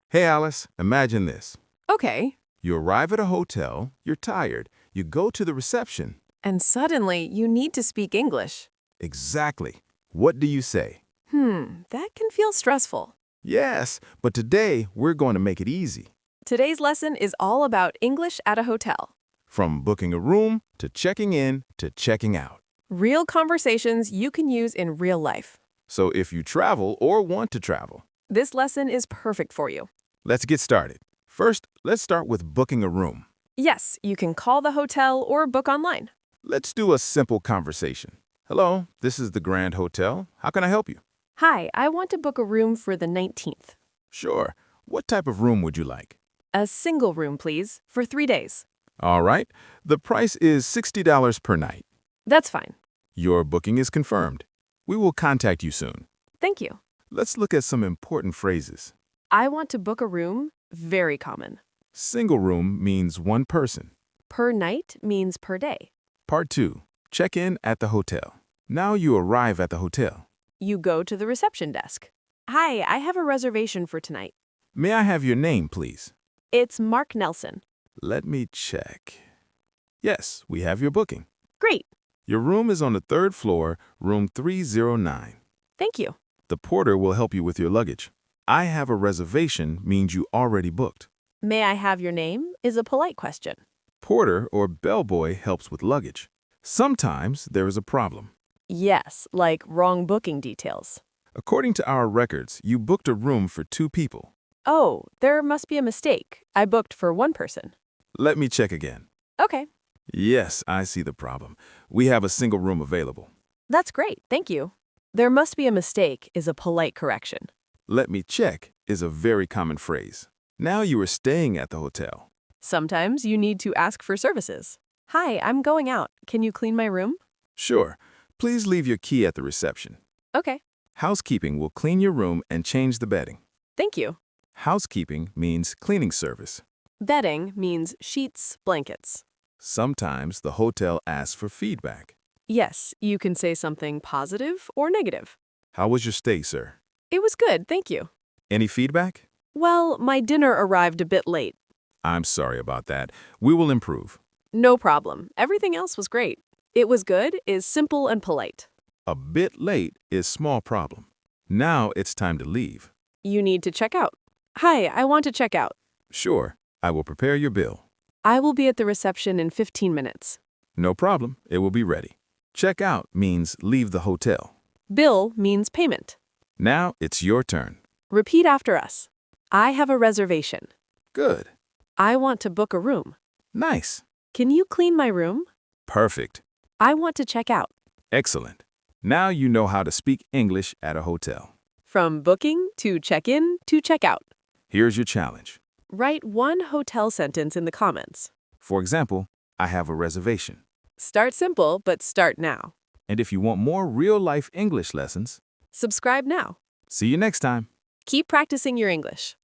Hey Alice, imagine this. Okay. You arrive at a hotel, you're tired, you go to the reception. And suddenly you need to speak English. Exactly. What do you say? That can feel stressful. Yes, but today we're going to make it easy. Today's lesson is all about English at a hotel. From booking a room, to checking in, to checking out. Real conversations you can use in real life. So if you travel or want to travel, This lesson is perfect for you. let's get started. First, let's start with booking a room. Yes, you can call the hotel or book online. Let's do a simple conversation. Hello, this is the Grand Hotel. How can I help you? Hi, I want to book a room for the 19th. Sure. What type of room would you like? A single room, please, for 3 days. All right. The price is $60 per night. That's fine. Your booking is confirmed. We will contact you soon. Thank you. Let's look at some important phrases. I want to book a room, very common. Single room means one person. Per night means per day. Part 2. Check in at the hotel. Now you arrive at the hotel. You go to the reception desk. Hi, I have a reservation for tonight. May I have your name, please? It's Mark Nelson. Let me check. Yes, we have your booking. Great. Your room is on the 3rd floor, room 309. Thank you. The porter will help you with your luggage. I have a reservation means you already booked. May I have your name is a polite question. Porter or bellboy helps with luggage. Sometimes there is a problem. Yes, like wrong booking details. According to our records, you booked a room for 2 people. Oh, there must be a mistake. I booked for one person. Let me check again. Okay, Yes, I see the problem. We have a single room available. that's great. Thank you. There must be a mistake is a polite correction. Let me check is a very common phrase. Now you are staying at the hotel. Sometimes you need to ask for services. Hi, I'm going out. Can you clean my room? Sure. Please leave your key at the reception. Okay, Housekeeping will clean your room and change the bedding. thank you. Housekeeping means cleaning service. Bedding means sheets, blankets. Sometimes the hotel asks for feedback. Yes, you can say something positive or negative. How was your stay, sir? It was good, thank you. Any feedback? Well, my dinner arrived a bit late. I'm sorry about that. We will improve. No problem. Everything else was great. It was good is simple and polite. A bit late is small problem. Now it's time to leave. You need to check out. Hi, I want to check out. Sure, I will prepare your bill. I will be at the reception in 15 minutes. No problem, it will be ready. Check out means leave the hotel. Bill means payment. Now it's your turn. Repeat after us. I have a reservation. Good. I want to book a room. Nice. Can you clean my room? Perfect. I want to check out. Excellent. Now you know how to speak English at a hotel. From booking to check-in to check-out. Here's your challenge. Write one hotel sentence in the comments. For example, I have a reservation. Start simple, but start now. And if you want more real-life English lessons, Subscribe now. see you next time. Keep practicing your English.